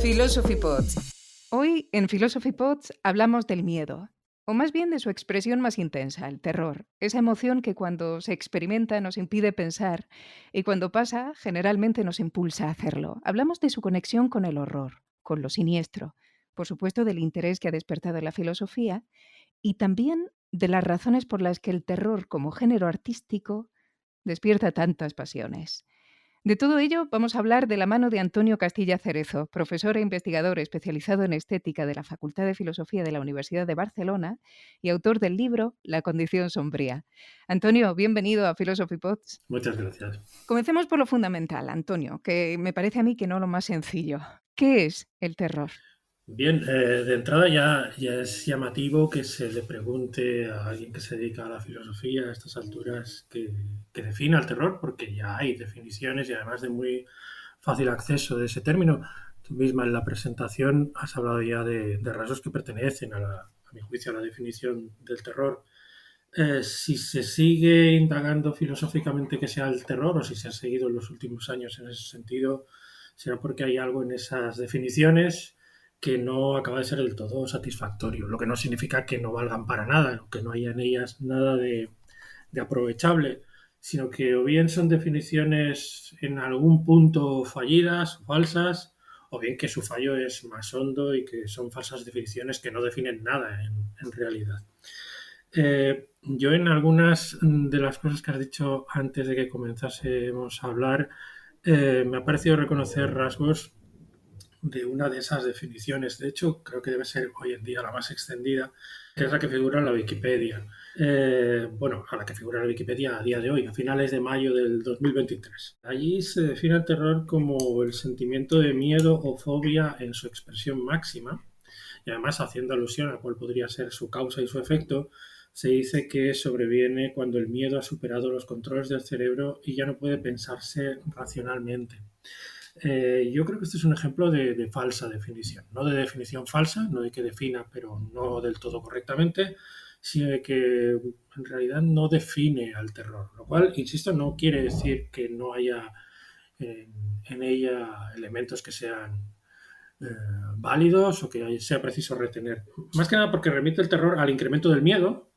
Philosophy Pods. Hoy en Philosophy Pods hablamos del miedo, o más bien de su expresión más intensa, el terror, esa emoción que cuando se experimenta nos impide pensar y cuando pasa generalmente nos impulsa a hacerlo. Hablamos de su conexión con el horror, con lo siniestro, por supuesto del interés que ha despertado en la filosofía y también de las razones por las que el terror como género artístico despierta tantas pasiones. De todo ello vamos a hablar de la mano de Antonio Castilla Cerezo, profesor e investigador especializado en estética de la Facultad de Filosofía de la Universidad de Barcelona y autor del libro La condición sombría. Antonio, bienvenido a Philosophy Pods. Muchas gracias. Comencemos por lo fundamental, Antonio, que me parece a mí que no lo más sencillo. ¿Qué es el terror? Bien, de entrada ya es llamativo que se le pregunte a alguien que se dedica a la filosofía a estas alturas que defina el terror, porque ya hay definiciones y además de muy fácil acceso de ese término. Tú misma en la presentación has hablado ya de rasgos que pertenecen a mi juicio, a la definición del terror. Si se sigue indagando filosóficamente qué sea el terror o si se ha seguido en los últimos años en ese sentido, será porque hay algo en esas definiciones que no acaba de ser del todo satisfactorio, lo que no significa que no valgan para nada, que no haya en ellas nada de aprovechable, sino que o bien son definiciones en algún punto fallidas o falsas, o bien que su fallo es más hondo y que son falsas definiciones que no definen nada en realidad. Yo en algunas de las cosas que has dicho antes de que comenzásemos a hablar, me ha parecido reconocer rasgos de una de esas definiciones. De hecho, creo que debe ser hoy en día la más extendida, que es la que figura en la Wikipedia. Bueno, a la que figura en la Wikipedia a día de hoy, a finales de mayo del 2023. Allí se define el terror como el sentimiento de miedo o fobia en su expresión máxima, y además haciendo alusión a cuál podría ser su causa y su efecto, se dice que sobreviene cuando el miedo ha superado los controles del cerebro y ya no puede pensarse racionalmente. Yo creo que este es un ejemplo de falsa definición, no de definición falsa, no de que defina pero no del todo correctamente, sino de que en realidad no define al terror, lo cual, insisto, no quiere decir que no haya en ella elementos que sean válidos o que sea preciso retener. Más que nada porque remite el terror al incremento del miedo,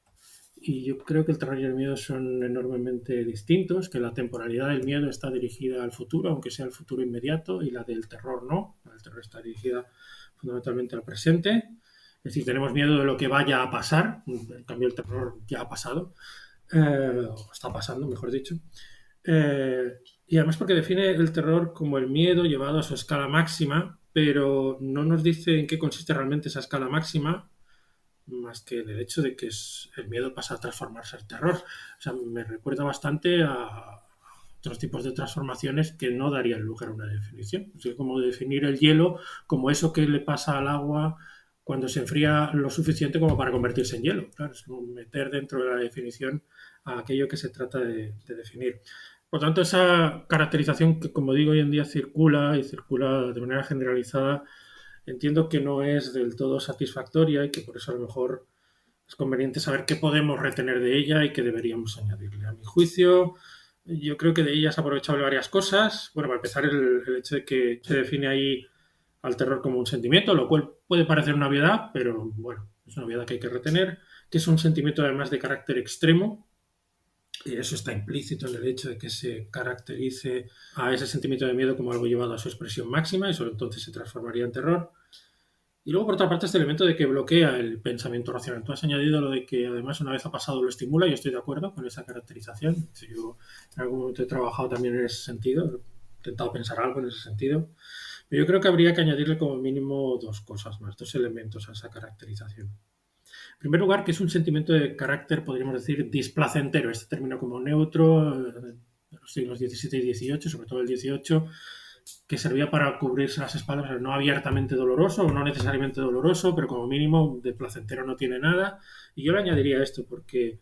y yo creo que el terror y el miedo son enormemente distintos, que la temporalidad del miedo está dirigida al futuro, aunque sea el futuro inmediato, y la del terror no. La del terror está dirigida fundamentalmente al presente. Es decir, tenemos miedo de lo que vaya a pasar, en cambio el terror ya ha pasado, o está pasando, mejor dicho. Y además porque define el terror como el miedo llevado a su escala máxima, pero no nos dice en qué consiste realmente esa escala máxima, más que en el hecho de que el miedo pasa a transformarse en terror. O sea, me recuerda bastante a otros tipos de transformaciones que no darían lugar a una definición. Es como definir el hielo como eso que le pasa al agua cuando se enfría lo suficiente como para convertirse en hielo. Claro, es como meter dentro de la definición a aquello que se trata de definir. Por tanto, esa caracterización que, como digo, hoy en día circula y circula de manera generalizada, entiendo que no es del todo satisfactoria y que por eso a lo mejor es conveniente saber qué podemos retener de ella y qué deberíamos añadirle. A mi juicio, yo creo que de ella es aprovechable varias cosas. Bueno, para empezar, el hecho de que se define ahí al terror como un sentimiento, lo cual puede parecer una obviedad, pero bueno, es una obviedad que hay que retener, que es un sentimiento además de carácter extremo. Y eso está implícito en el hecho de que se caracterice a ese sentimiento de miedo como algo llevado a su expresión máxima y solo entonces se transformaría en terror. Y luego, por otra parte, este elemento de que bloquea el pensamiento racional. Tú has añadido lo de que, además, una vez ha pasado, lo estimula. Yo estoy de acuerdo con esa caracterización. Yo en algún momento he trabajado también en ese sentido, he intentado pensar algo en ese sentido. Pero yo creo que habría que añadirle como mínimo dos cosas más, dos elementos a esa caracterización. En primer lugar, que es un sentimiento de carácter, podríamos decir, displacentero. Este término como neutro, de los siglos XVII y XVIII, sobre todo el XVIII, que servía para cubrirse las espaldas, no abiertamente doloroso o no necesariamente doloroso, pero como mínimo de placentero no tiene nada. Y yo le añadiría esto porque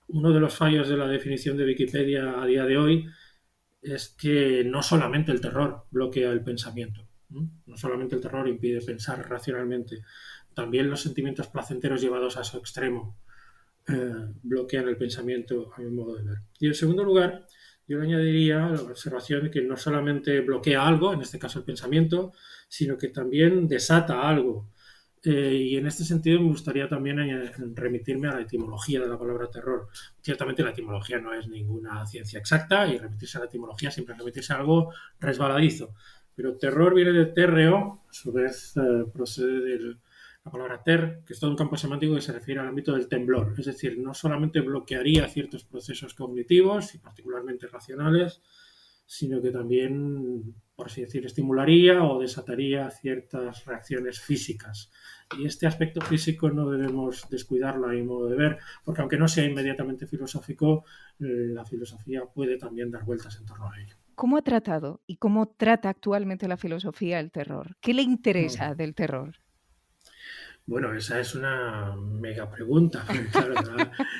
uno de los fallos de la definición de Wikipedia a día de hoy es que no solamente el terror bloquea el pensamiento, no solamente el terror impide pensar racionalmente, también los sentimientos placenteros llevados a su extremo bloquean el pensamiento a mi modo de ver. Y en segundo lugar, yo le añadiría la observación de que no solamente bloquea algo, en este caso el pensamiento, sino que también desata algo. Y en este sentido me gustaría también remitirme a la etimología de la palabra terror. Ciertamente la etimología no es ninguna ciencia exacta y remitirse a la etimología siempre es remitirse a algo resbaladizo. Pero terror viene de terreo, a su vez procede de la palabra ter, que es todo un campo semántico que se refiere al ámbito del temblor. Es decir, no solamente bloquearía ciertos procesos cognitivos y particularmente racionales, sino que también, por así decir, estimularía o desataría ciertas reacciones físicas. Y este aspecto físico no debemos descuidarlo a mi modo de ver, porque aunque no sea inmediatamente filosófico, la filosofía puede también dar vueltas en torno a ello. ¿Cómo ha tratado y cómo trata actualmente la filosofía el terror? ¿Qué le interesa del terror? Bueno, esa es una mega pregunta, porque claro,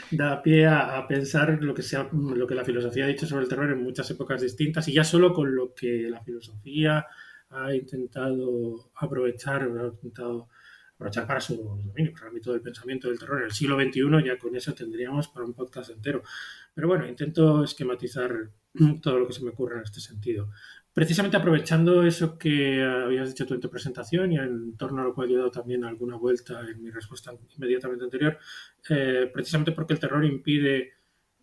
da pie a pensar lo que la filosofía ha dicho sobre el terror en muchas épocas distintas y ya solo con lo que la filosofía ha intentado aprovechar, o ha intentado aprovechar para su dominio, para el ámbito del pensamiento del terror en el siglo XXI, ya con eso tendríamos para un podcast entero. Pero bueno, intento esquematizar todo lo que se me ocurre en este sentido. Precisamente aprovechando eso que habías dicho tú en tu presentación y en torno a lo cual he dado también alguna vuelta en mi respuesta inmediatamente anterior, precisamente porque el terror impide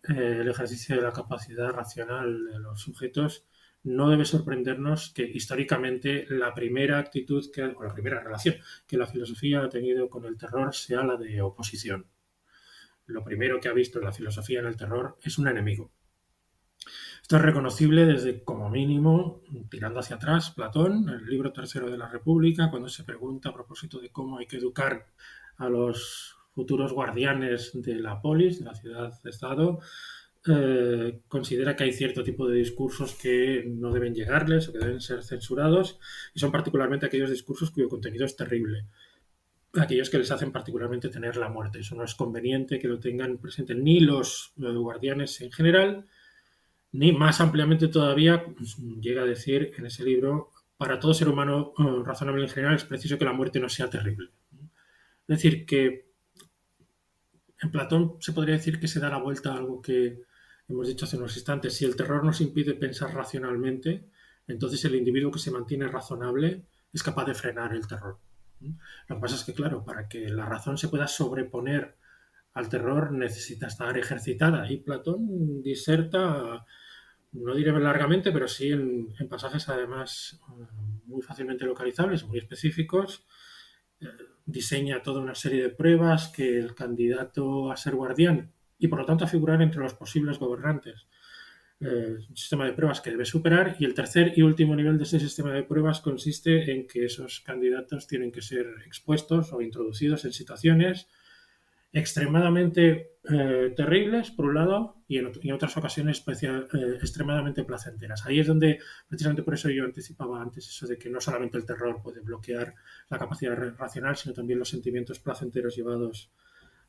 el ejercicio de la capacidad racional de los sujetos, no debe sorprendernos que históricamente la primera actitud o la primera relación que la filosofía ha tenido con el terror sea la de oposición. Lo primero que ha visto la filosofía en el terror es un enemigo. Esto es reconocible desde, como mínimo, tirando hacia atrás, Platón, el libro tercero de la República, cuando se pregunta a propósito de cómo hay que educar a los futuros guardianes de la polis, de la ciudad-estado, considera que hay cierto tipo de discursos que no deben llegarles o que deben ser censurados, y son particularmente aquellos discursos cuyo contenido es terrible, aquellos que les hacen particularmente tener la muerte. Eso no es conveniente que lo tengan presente ni los guardianes en general, ni más ampliamente todavía, pues, llega a decir en ese libro, para todo ser humano razonable en general es preciso que la muerte no sea terrible. Es decir, que en Platón se podría decir que se da la vuelta a algo que hemos dicho hace unos instantes. Si el terror nos impide pensar racionalmente, entonces el individuo que se mantiene razonable es capaz de frenar el terror. Lo que pasa es que, claro, para que la razón se pueda sobreponer al terror necesita estar ejercitada. Y Platón diserta, no diré largamente, pero sí en pasajes además muy fácilmente localizables, muy específicos. Diseña toda una serie de pruebas que el candidato a ser guardián y por lo tanto a figurar entre los posibles gobernantes, un sistema de pruebas que debe superar, y el tercer y último nivel de ese sistema de pruebas consiste en que esos candidatos tienen que ser expuestos o introducidos en situaciones extremadamente terribles, por un lado, y en otras ocasiones extremadamente placenteras. Ahí es donde, precisamente por eso yo anticipaba antes eso de que no solamente el terror puede bloquear la capacidad racional, sino también los sentimientos placenteros llevados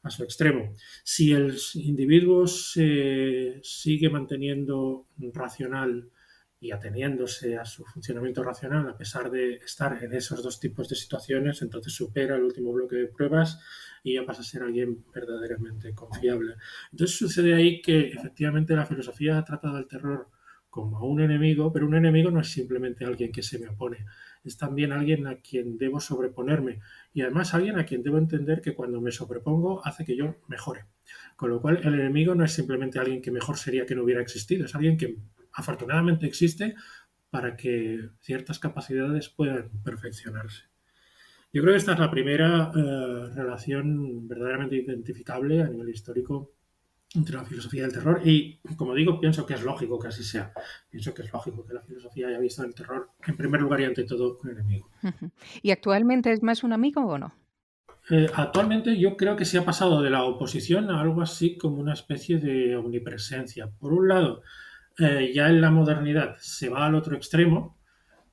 a su extremo. Si el individuo se sigue manteniendo racional y ateniéndose a su funcionamiento racional, a pesar de estar en esos dos tipos de situaciones, entonces supera el último bloque de pruebas y ya pasa a ser alguien verdaderamente confiable. Entonces sucede ahí que efectivamente la filosofía ha tratado al terror como a un enemigo, pero un enemigo no es simplemente alguien que se me opone, es también alguien a quien debo sobreponerme y además alguien a quien debo entender que cuando me sobrepongo hace que yo mejore. Con lo cual el enemigo no es simplemente alguien que mejor sería que no hubiera existido, es alguien que afortunadamente existe para que ciertas capacidades puedan perfeccionarse. Yo creo que esta es la primera relación verdaderamente identificable a nivel histórico entre la filosofía y el terror y, como digo, pienso que es lógico que así sea. Pienso que es lógico que la filosofía haya visto en el terror, en primer lugar y ante todo, un enemigo. ¿Y actualmente es más un amigo o no? Actualmente yo creo que se ha pasado de la oposición a algo así como una especie de omnipresencia. Por un lado, ya en la modernidad se va al otro extremo,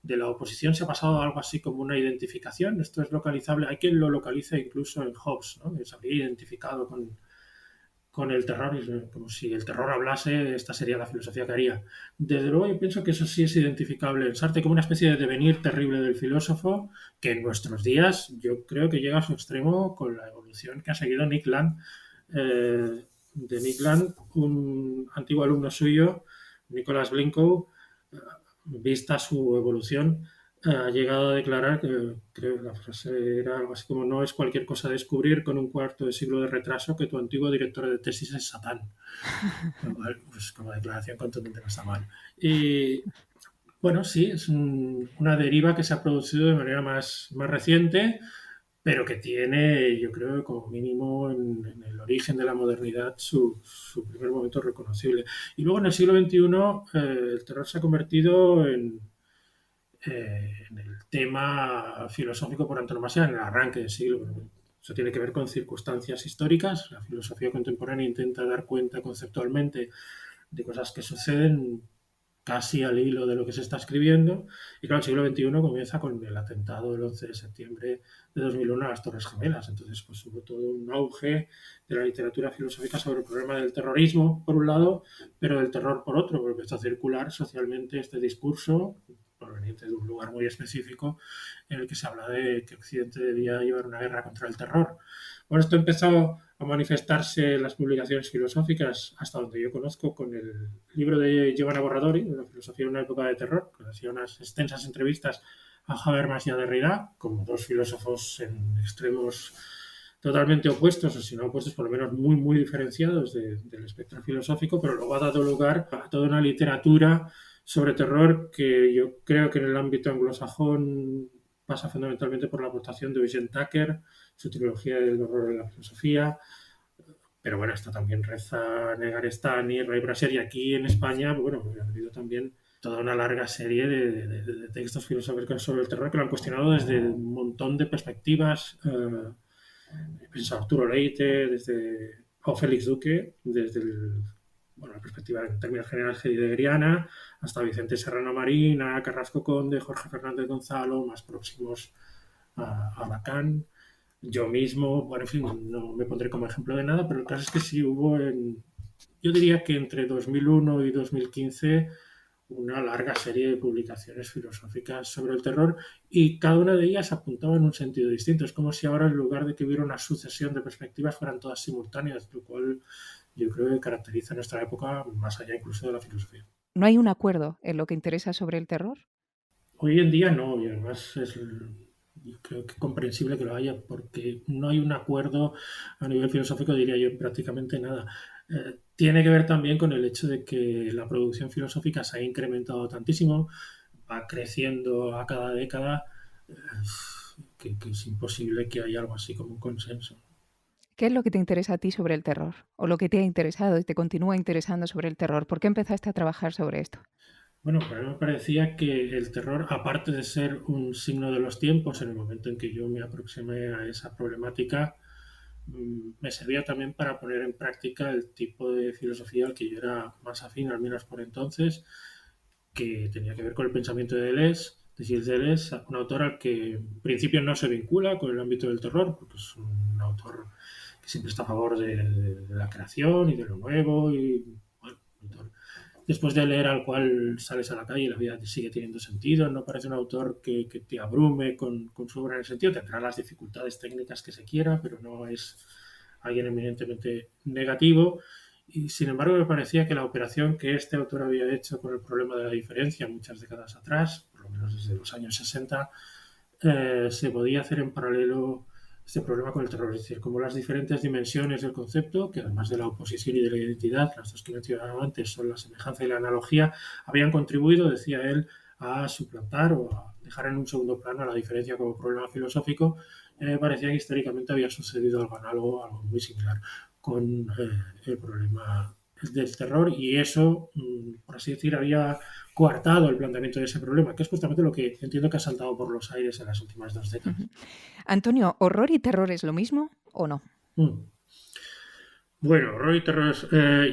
de la oposición se ha pasado a algo así como una identificación. Esto es localizable, hay quien lo localiza incluso en Hobbes, ¿no? Que se habría identificado con el terror, como si el terror hablase, esta sería la filosofía que haría. Desde luego yo pienso que eso sí es identificable en Sartre como una especie de devenir terrible del filósofo que en nuestros días yo creo que llega a su extremo con la evolución que ha seguido Nick Land. De Nick Land, un antiguo alumno suyo, Nicholas Blincoe, vista su evolución, ha llegado a declarar que, creo que la frase era algo así como: no es cualquier cosa descubrir con un cuarto de siglo de retraso que tu antiguo director de tesis es Satán. Lo cual, pues como declaración contundente no está mal. Y bueno, sí, es una deriva que se ha producido de manera más reciente, pero que tiene, yo creo, como mínimo en el origen de la modernidad su primer momento reconocible. Y luego en el siglo XXI el terror se ha convertido en el tema filosófico por antonomasia en el arranque del siglo. Eso tiene que ver con circunstancias históricas. La filosofía contemporánea intenta dar cuenta conceptualmente de cosas que suceden casi al hilo de lo que se está escribiendo. Y claro, el siglo XXI comienza con el atentado del 11 de septiembre de 2001 a las Torres Gemelas. Entonces, pues hubo todo un auge de la literatura filosófica sobre el problema del terrorismo, por un lado, pero del terror por otro, porque empezó a circular socialmente este discurso proveniente de un lugar muy específico en el que se habla de que Occidente debía llevar una guerra contra el terror. Bueno, esto empezó a manifestarse en las publicaciones filosóficas, hasta donde yo conozco, con el libro de Giovanna Borradori, de la filosofía en una época de terror, que hacía unas extensas entrevistas a Habermas y a Derrida, como dos filósofos en extremos totalmente opuestos, o si no opuestos, por lo menos muy diferenciados del espectro filosófico, pero luego ha dado lugar a toda una literatura sobre terror que yo creo que en el ámbito anglosajón pasa fundamentalmente por la aportación de Eugene Tucker, su trilogía del horror de la filosofía, pero bueno, está también Reza, Negarestani, Ray Brasser, y aquí en España, bueno, ha habido también toda una larga serie de textos filosóficos sobre el terror que lo han cuestionado desde un montón de perspectivas. Pienso Arturo Leite, o Félix Duque, desde la perspectiva en términos generales heideggeriana, hasta Vicente Serrano Marín, a Carrasco Conde, Jorge Fernández Gonzalo, más próximos a Lacan. Yo mismo, bueno, en fin, no me pondré como ejemplo de nada, pero el caso es que sí hubo yo diría que entre 2001 y 2015 una larga serie de publicaciones filosóficas sobre el terror, y cada una de ellas apuntaba en un sentido distinto. Es como si ahora, en lugar de que hubiera una sucesión de perspectivas, fueran todas simultáneas, lo cual yo creo que caracteriza nuestra época más allá incluso de la filosofía. ¿No hay un acuerdo en lo que interesa sobre el terror? Hoy en día no, y además yo creo que comprensible que lo haya, porque no hay un acuerdo a nivel filosófico, diría yo, en prácticamente nada. Tiene que ver también con el hecho de que la producción filosófica se ha incrementado tantísimo, va creciendo a cada década, que es imposible que haya algo así como un consenso. ¿Qué es lo que te interesa a ti sobre el terror? ¿O lo que te ha interesado y te continúa interesando sobre el terror? ¿Por qué empezaste a trabajar sobre esto? Bueno, para mí me parecía que el terror, aparte de ser un signo de los tiempos, en el momento en que yo me aproximé a esa problemática, me servía también para poner en práctica el tipo de filosofía al que yo era más afín, al menos por entonces, que tenía que ver con el pensamiento de Deleuze, de Gilles Deleuze, un autor al que en principio no se vincula con el ámbito del terror, porque es un autor que siempre está a favor de la creación y de lo nuevo, y bueno, un autor, después de leer al cual sales a la calle y la vida sigue teniendo sentido. No parece un autor que te abrume con su obra en el sentido. Tendrá las dificultades técnicas que se quiera, pero no es alguien eminentemente negativo. Y sin embargo, me parecía que la operación que este autor había hecho con el problema de la diferencia muchas décadas atrás, por lo menos desde los años 60, se podía hacer en paralelo este problema con el terror. Es decir, como las diferentes dimensiones del concepto, que además de la oposición y de la identidad, las dos que he mencionado antes son la semejanza y la analogía, habían contribuido, decía él, a suplantar o a dejar en un segundo plano la diferencia como problema filosófico. Me parecía que históricamente había sucedido algo análogo, algo muy similar con el problema del terror, y eso, por así decir, había coartado el planteamiento de ese problema, que es justamente lo que entiendo que ha saltado por los aires en las últimas 2 décadas. Antonio, ¿horror y terror es lo mismo o no? Mm. Bueno, horror y terror.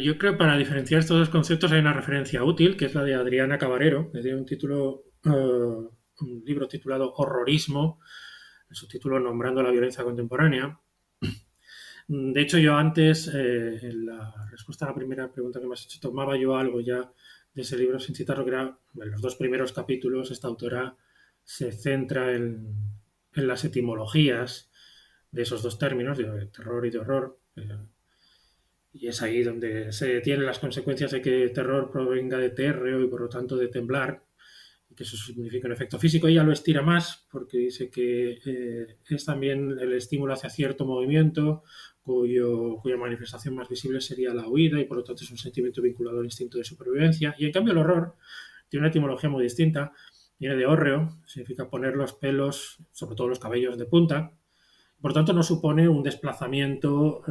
Yo creo que para diferenciar estos dos conceptos hay una referencia útil, que es la de Adriana Cabarero, que tiene un libro titulado Horrorismo, el subtítulo Nombrando la violencia contemporánea. De hecho, yo antes, en la respuesta a la primera pregunta que me has hecho, tomaba yo algo ya de ese libro sin citarlo, que era en los dos primeros capítulos. Esta autora se centra en las etimologías de esos dos términos, de terror y de horror. Y es ahí donde se tienen las consecuencias de que terror provenga de térreo y por lo tanto de temblar, y que eso significa un efecto físico. Ella lo estira más porque dice que es también el estímulo hacia cierto movimiento, cuya manifestación más visible sería la huida y por lo tanto es un sentimiento vinculado al instinto de supervivencia. Y en cambio el horror tiene una etimología muy distinta. Viene de hórreo, significa poner los pelos, sobre todo los cabellos, de punta. Por tanto, no supone un desplazamiento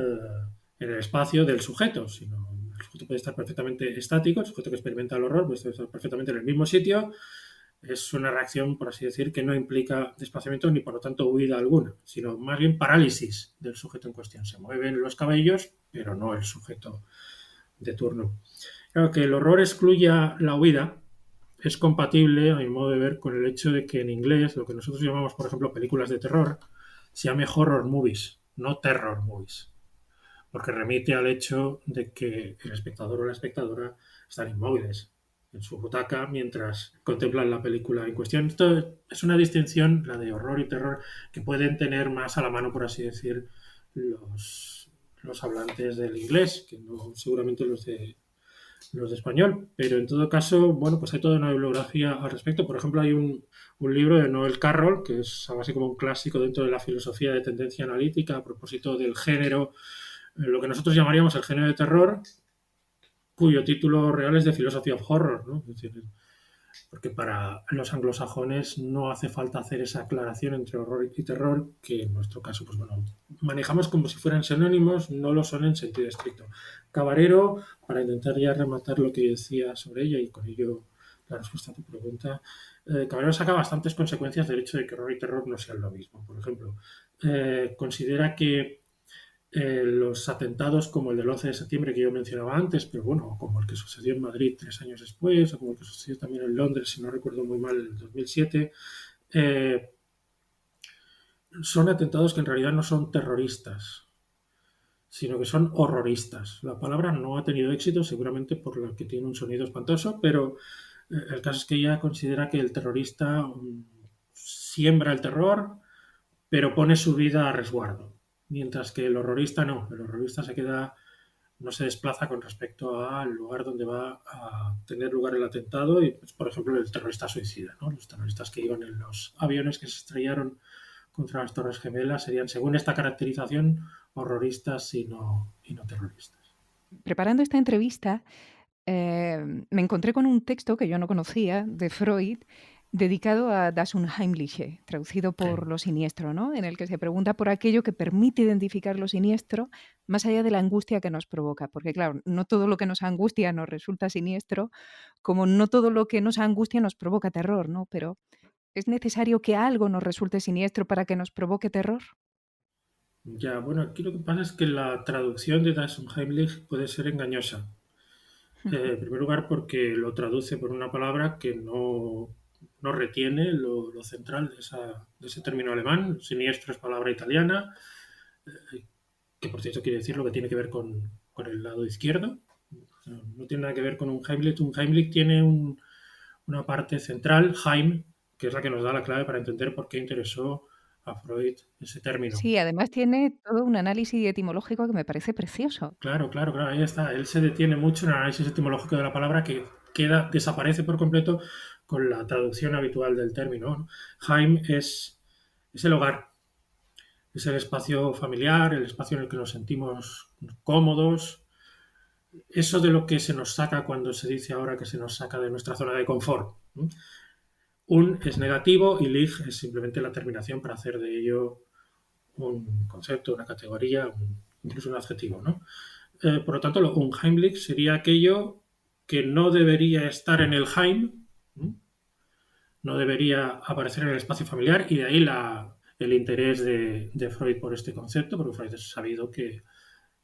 en el espacio del sujeto, sino el sujeto puede estar perfectamente estático, el sujeto que experimenta el horror puede estar perfectamente en el mismo sitio. Es una reacción, por así decir, que no implica desplazamiento ni por lo tanto huida alguna, sino más bien parálisis del sujeto en cuestión. Se mueven los cabellos, pero no el sujeto de turno. Claro, que el horror excluya la huida es compatible, a mi modo de ver, con el hecho de que en inglés, lo que nosotros llamamos, por ejemplo, películas de terror, se llame horror movies, no terror movies, porque remite al hecho de que el espectador o la espectadora están inmóviles en su butaca mientras contemplan la película en cuestión. Esto es una distinción, la de horror y terror, que pueden tener más a la mano, por así decir, los hablantes del inglés, que no seguramente los de español, pero en todo caso, bueno, pues hay toda una bibliografía al respecto. Por ejemplo, hay un libro de Noel Carroll, que es algo así como un clásico dentro de la filosofía de tendencia analítica a propósito del género, lo que nosotros llamaríamos el género de terror, cuyo título real es de Philosophy of Horror, ¿no? Es decir, porque para los anglosajones no hace falta hacer esa aclaración entre horror y terror, que en nuestro caso, pues bueno, manejamos como si fueran sinónimos, no lo son en sentido estricto. Cabarero, para intentar ya rematar lo que decía sobre ella y con ello la respuesta a tu pregunta, Cabarero saca bastantes consecuencias del hecho de que horror y terror no sean lo mismo. Por ejemplo, considera que los atentados como el del 11 de septiembre que yo mencionaba antes, pero bueno, como el que sucedió en Madrid 3 años después, o como el que sucedió también en Londres, si no recuerdo muy mal, en el 2007, eh, son atentados que en realidad no son terroristas, sino que son horroristas. La palabra no ha tenido éxito, seguramente por lo que tiene un sonido espantoso, pero el caso es que ella considera que el terrorista siembra el terror, pero pone su vida a resguardo, mientras que el horrorista no, el horrorista no se desplaza con respecto al lugar donde va a tener lugar el atentado y, pues, por ejemplo, el terrorista suicida, ¿no? Los terroristas que iban en los aviones que se estrellaron contra las Torres Gemelas serían, según esta caracterización, horroristas y no terroristas. Preparando esta entrevista, me encontré con un texto que yo no conocía de Freud dedicado a Das Unheimliche, traducido Sí. por lo siniestro, ¿no? En el que se pregunta por aquello que permite identificar lo siniestro más allá de la angustia que nos provoca. Porque claro, no todo lo que nos angustia nos resulta siniestro, como no todo lo que nos angustia nos provoca terror, ¿no? Pero ¿es necesario que algo nos resulte siniestro para que nos provoque terror? Ya, bueno, aquí lo que pasa es que la traducción de Das Unheimlich puede ser engañosa. En primer lugar, porque lo traduce por una palabra que no retiene lo central de ese término alemán. Siniestro es palabra italiana, que por cierto quiere decir lo que tiene que ver con el lado izquierdo. O sea, no tiene nada que ver con un Heimlich. Un Heimlich tiene una parte central, Heim, que es la que nos da la clave para entender por qué interesó a Freud ese término. Sí, además tiene todo un análisis etimológico que me parece precioso. Claro, claro, claro, ahí está. Él se detiene mucho en el análisis etimológico de la palabra que desaparece por completo con la traducción habitual del término, ¿no? Heim es el hogar, es el espacio familiar, el espacio en el que nos sentimos cómodos. Eso de lo que se nos saca cuando se dice ahora que se nos saca de nuestra zona de confort, ¿no? Un es negativo y lig es simplemente la terminación para hacer de ello un concepto, una categoría, incluso un adjetivo, ¿no? Por lo tanto, un Heimlich sería aquello que no debería estar en el Heim, ¿no? No debería aparecer en el espacio familiar y de ahí el interés de Freud por este concepto, porque Freud es sabido que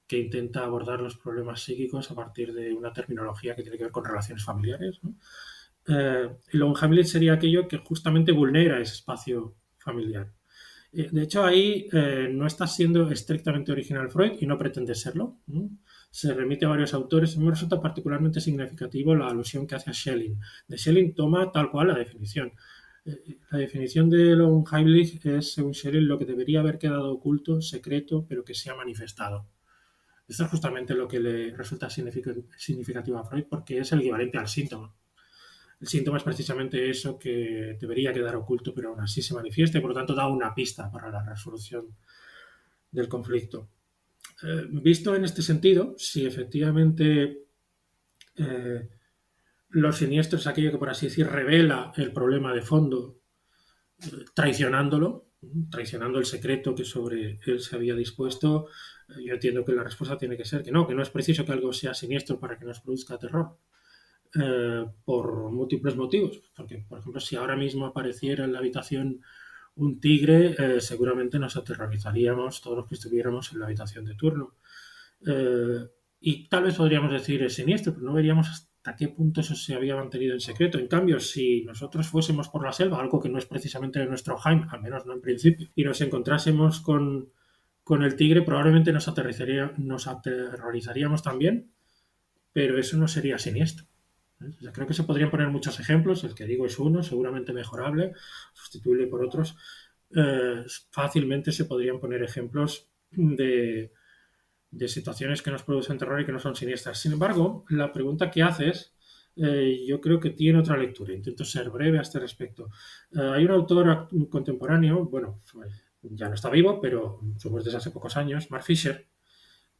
intenta abordar los problemas psíquicos a partir de una terminología que tiene que ver con relaciones familiares, ¿no? El Unheimlich sería aquello que justamente vulnera ese espacio familiar. De hecho, ahí no está siendo estrictamente original Freud y no pretende serlo, ¿no? Se remite a varios autores. Me resulta particularmente significativo la alusión que hace a Schelling. De Schelling toma tal cual la definición. La definición de lo Heimlich es, según Schelling, lo que debería haber quedado oculto, secreto, pero que se ha manifestado. Esto es justamente lo que le resulta significativo a Freud, porque es el equivalente al síntoma. El síntoma es precisamente eso que debería quedar oculto, pero aún así se manifiesta y por lo tanto da una pista para la resolución del conflicto. Visto en este sentido, si efectivamente eh, lo siniestro es aquello que, por así decir, revela el problema de fondo, traicionándolo, traicionando el secreto que sobre él se había dispuesto, yo entiendo que la respuesta tiene que ser que no es preciso que algo sea siniestro para que nos produzca terror. Por múltiples motivos. Porque, por ejemplo, si ahora mismo apareciera en la habitación un tigre, seguramente nos aterrorizaríamos todos los que estuviéramos en la habitación de turno. Y tal vez podríamos decir es siniestro, pero no veríamos hasta qué punto eso se había mantenido en secreto. En cambio, si nosotros fuésemos por la selva, algo que no es precisamente de nuestro Jaime, al menos no en principio, y nos encontrásemos con el tigre, probablemente nos aterrorizaríamos también, pero eso no sería siniestro. O sea, creo que se podrían poner muchos ejemplos, el que digo es uno, seguramente mejorable, sustituible por otros. Fácilmente se podrían poner ejemplos de situaciones que nos producen terror y que no son siniestras. Sin embargo, la pregunta que haces yo creo que tiene otra lectura. Intento ser breve a este respecto. Hay un autor contemporáneo, bueno, ya no está vivo, pero somos desde hace pocos años, Mark Fisher,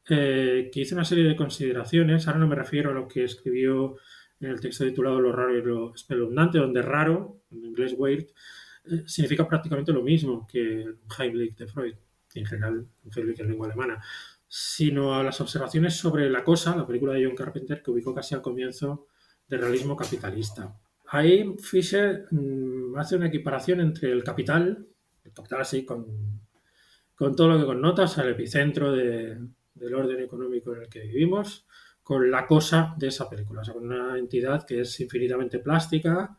que hizo una serie de consideraciones. Ahora no me refiero a lo que escribió en el texto titulado Lo raro y lo espeluznante, donde raro, en inglés weird, significa prácticamente lo mismo que Heimlich de Freud, y en general Heimlich en lengua alemana, sino a las observaciones sobre La cosa, la película de John Carpenter, que ubicó casi al comienzo del realismo capitalista. Ahí Fisher hace una equiparación entre el capital así con todo lo que connota, o sea, el epicentro del orden económico en el que vivimos, con la cosa de esa película, o sea, con una entidad que es infinitamente plástica,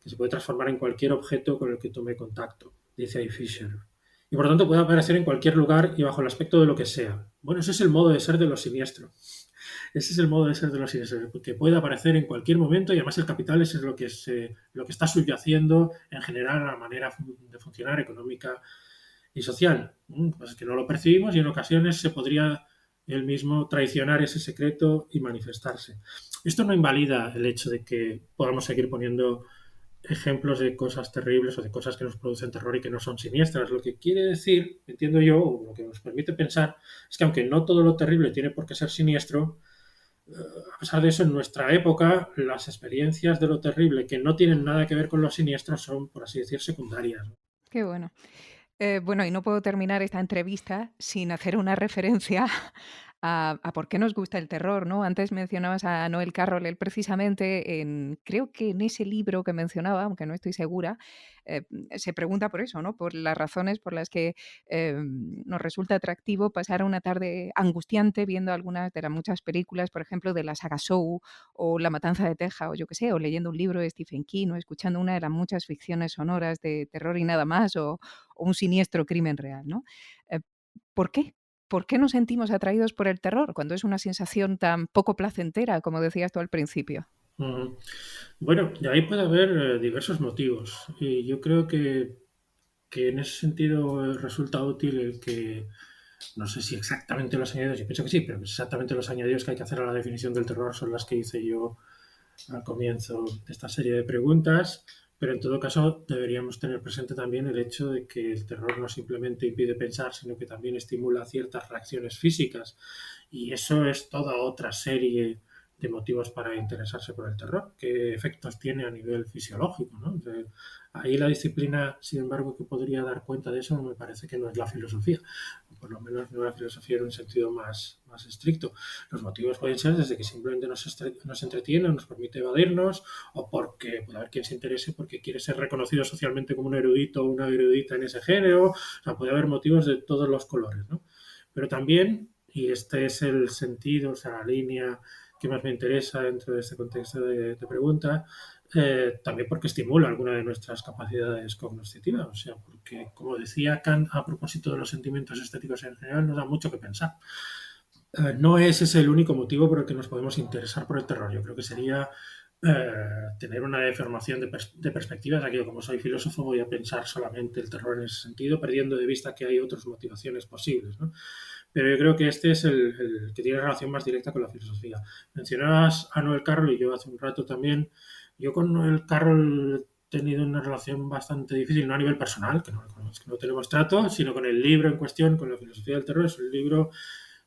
que se puede transformar en cualquier objeto con el que tome contacto, dice ahí Fisher. Y por lo tanto puede aparecer en cualquier lugar y bajo el aspecto de lo que sea. Bueno, ese es el modo de ser de lo siniestro. Ese es el modo de ser de los siniestros, que puede aparecer en cualquier momento y además el capital es lo que está subyaciendo en general a la manera de funcionar económica y social. Pues es que no lo percibimos y en ocasiones se podría él mismo traicionar ese secreto y manifestarse. Esto no invalida el hecho de que podamos seguir poniendo ejemplos de cosas terribles o de cosas que nos producen terror y que no son siniestras. Lo que quiere decir, entiendo yo, o lo que nos permite pensar, es que aunque no todo lo terrible tiene por qué ser siniestro, a pesar de eso, en nuestra época, las experiencias de lo terrible que no tienen nada que ver con lo siniestro son, por así decir, secundarias. Qué bueno. Bueno, y no puedo terminar esta entrevista sin hacer una referencia a por qué nos gusta el terror, ¿no? Antes mencionabas a Noel Carroll, él precisamente creo que en ese libro que mencionaba, aunque no estoy segura, se pregunta por eso, ¿no? Por las razones por las que nos resulta atractivo pasar una tarde angustiante viendo algunas de las muchas películas, por ejemplo, de la saga Saw o La Matanza de Texas o yo qué sé, o leyendo un libro de Stephen King o escuchando una de las muchas ficciones sonoras de terror y nada más o un siniestro crimen real, ¿no? Eh, ¿Por qué? ¿Por qué nos sentimos atraídos por el terror cuando es una sensación tan poco placentera, como decías tú al principio? Uh, bueno, y ahí puede haber diversos motivos. Y yo creo que en ese sentido resulta útil el que, no sé si exactamente los añadidos, yo pienso que sí, pero exactamente los añadidos que hay que hacer a la definición del terror son las que hice yo al comienzo de esta serie de preguntas, pero en todo caso deberíamos tener presente también el hecho de que el terror no simplemente impide pensar, sino que también estimula ciertas reacciones físicas y eso es toda otra serie de motivos para interesarse por el terror, qué efectos tiene a nivel fisiológico, ¿no? Ahí la disciplina, sin embargo, que podría dar cuenta de eso, me parece que no es la filosofía, o por lo menos no la filosofía en un sentido más estricto. Los motivos pueden ser desde que simplemente nos entretiene, nos permite evadirnos, o porque puede haber quien se interese porque quiere ser reconocido socialmente como un erudito o una erudita en ese género, o sea, puede haber motivos de todos los colores, ¿no? Pero también, y este es el sentido, o sea, la línea que más me interesa dentro de este contexto de pregunta, también porque estimula alguna de nuestras capacidades cognitivas, o sea, porque, como decía Kant a propósito de los sentimientos estéticos en general, nos da mucho que pensar. No es ese el único motivo por el que nos podemos interesar por el terror. Yo creo que sería tener una deformación de perspectivas. Aquí, como soy filósofo, voy a pensar solamente el terror en ese sentido, perdiendo de vista que hay otras motivaciones posibles, ¿no? pero yo creo que este es el que tiene relación más directa con la filosofía. Mencionabas a Noel Carroll y yo hace un rato también. Yo con Noel Carroll he tenido una relación bastante difícil, no a nivel personal, que no, que no tenemos trato, sino con el libro en cuestión, con la filosofía del terror. Es un libro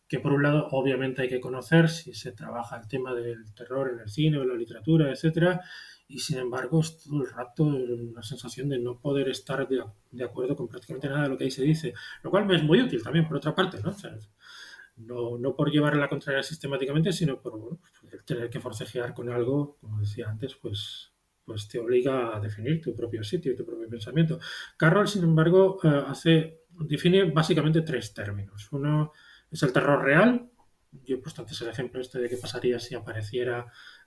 que por un lado obviamente hay que conocer si se trabaja el tema del terror en el cine o en la literatura, etcétera, y sin embargo es todo el rato una sensación de no poder estar de acuerdo con prácticamente nada de lo que ahí se dice, lo cual me es muy útil también por otra parte, ¿no? O sea, no por llevar a la contraria sistemáticamente, sino por bueno, pues, tener que forcejear con algo, como decía antes, pues te obliga a definir tu propio sitio y tu propio pensamiento. Carroll, sin embargo, define básicamente tres términos. Uno es el terror real. Yo he puesto antes el ejemplo este de qué pasaría si apareciera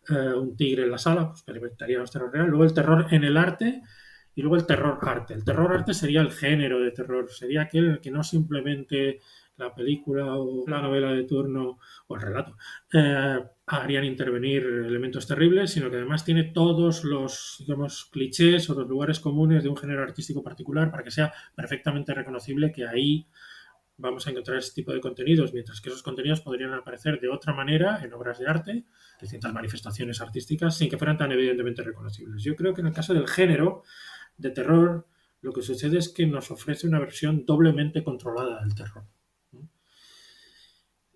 un tigre en la sala, pues experimentaríamos terror real. Luego el terror en el arte y luego el terror arte. El terror arte sería el género de terror, sería aquel que no simplemente la película o la novela de turno o el relato harían intervenir elementos terribles, sino que además tiene todos los, digamos, clichés o los lugares comunes de un género artístico particular para que sea perfectamente reconocible que ahí vamos a encontrar ese tipo de contenidos, mientras que esos contenidos podrían aparecer de otra manera en obras de arte, distintas manifestaciones artísticas, sin que fueran tan evidentemente reconocibles. Yo creo que en el caso del género de terror, lo que sucede es que nos ofrece una versión doblemente controlada del terror.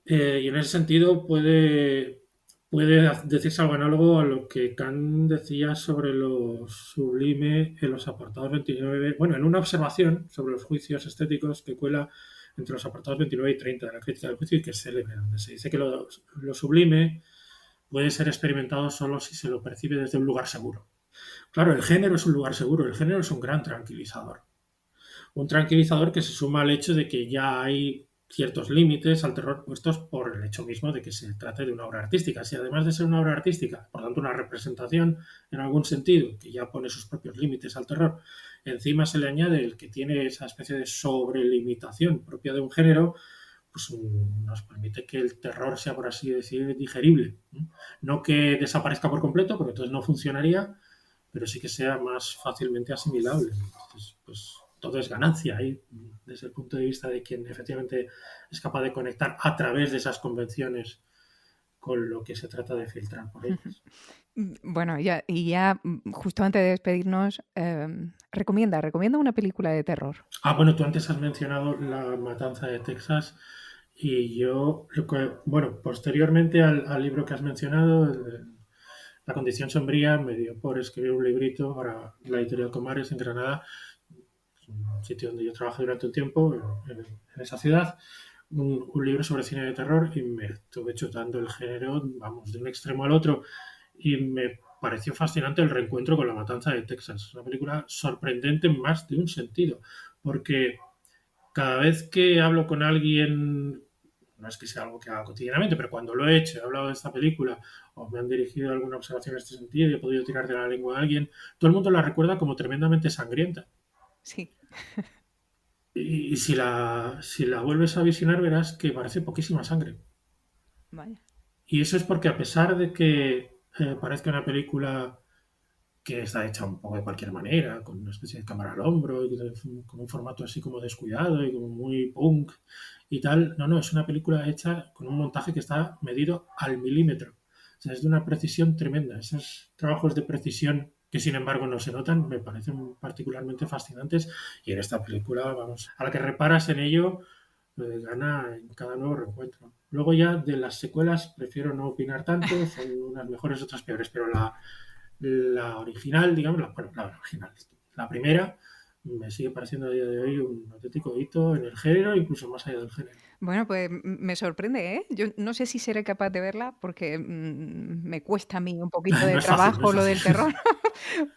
Y en ese sentido puede decirse algo análogo a lo que Kant decía sobre lo sublime en los apartados 29, bueno, en una observación sobre los juicios estéticos que cuela entre los apartados 29 y 30 de la crítica del juicio y que es célebre, donde se dice que lo sublime puede ser experimentado solo si se lo percibe desde un lugar seguro. Claro, el género es un lugar seguro, el género es un gran tranquilizador. Un tranquilizador que se suma al hecho de que ya hay ciertos límites al terror puestos por el hecho mismo de que se trate de una obra artística. Si además de ser una obra artística, por tanto una representación en algún sentido, que ya pone sus propios límites al terror, encima se le añade el que tiene esa especie de sobrelimitación propia de un género, pues nos permite que el terror sea, por así decir, digerible. No que desaparezca por completo, porque entonces no funcionaría, pero sí que sea más fácilmente asimilable. Entonces, pues todo es ganancia ahí, desde el punto de vista de quien efectivamente es capaz de conectar a través de esas convenciones con lo que se trata de filtrar por ellas. Bueno, ya justo antes de despedirnos, recomienda una película de terror. Bueno, tú antes has mencionado La Matanza de Texas y yo, bueno, posteriormente al libro que has mencionado, La Condición Sombría, me dio por escribir un librito para la editorial Comares en Granada, un sitio donde yo trabajé durante un tiempo, en esa ciudad, un libro sobre cine de terror y me estuve chutando el género, vamos, de un extremo al otro y me pareció fascinante el reencuentro con La Matanza de Texas. Una película sorprendente en más de un sentido, porque cada vez que hablo con alguien, no es que sea algo que haga cotidianamente, pero cuando lo he hecho, he hablado de esta película o me han dirigido alguna observación en este sentido y he podido tirar de la lengua a alguien, todo el mundo la recuerda como tremendamente sangrienta. Sí. Y si la vuelves a visionar verás que parece poquísima sangre. Vaya. Y eso es porque a pesar de que parezca una película que está hecha un poco de cualquier manera, con una especie de cámara al hombro, y con un formato así como descuidado y como muy punk y tal, no, es una película hecha con un montaje que está medido al milímetro. O sea, es de una precisión tremenda. Esos trabajos de precisión que sin embargo no se notan, me parecen particularmente fascinantes y en esta película, vamos, a la que reparas en ello, gana en cada nuevo reencuentro. Luego ya de las secuelas prefiero no opinar tanto, son unas mejores, otras peores, pero la original, digamos, la original, la primera, me sigue pareciendo a día de hoy un auténtico hito en el género, incluso más allá del género. Bueno, pues me sorprende, ¿eh? Yo no sé si seré capaz de verla porque me cuesta a mí un poquito No de es fácil, no es trabajo lo fácil. del terror,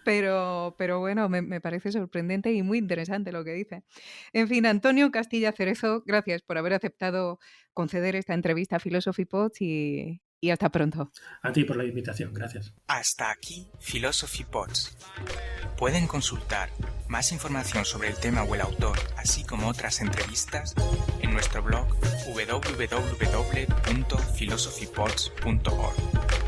pero bueno, me parece sorprendente y muy interesante lo que dice. En fin, Antonio Castilla Cerezo, gracias por haber aceptado conceder esta entrevista a Philosophy Pods y hasta pronto. A ti por la invitación, gracias. Hasta aquí Philosophy Pods. Pueden consultar más información sobre el tema o el autor, así como otras entrevistas, en nuestro blog www.philosophypods.org.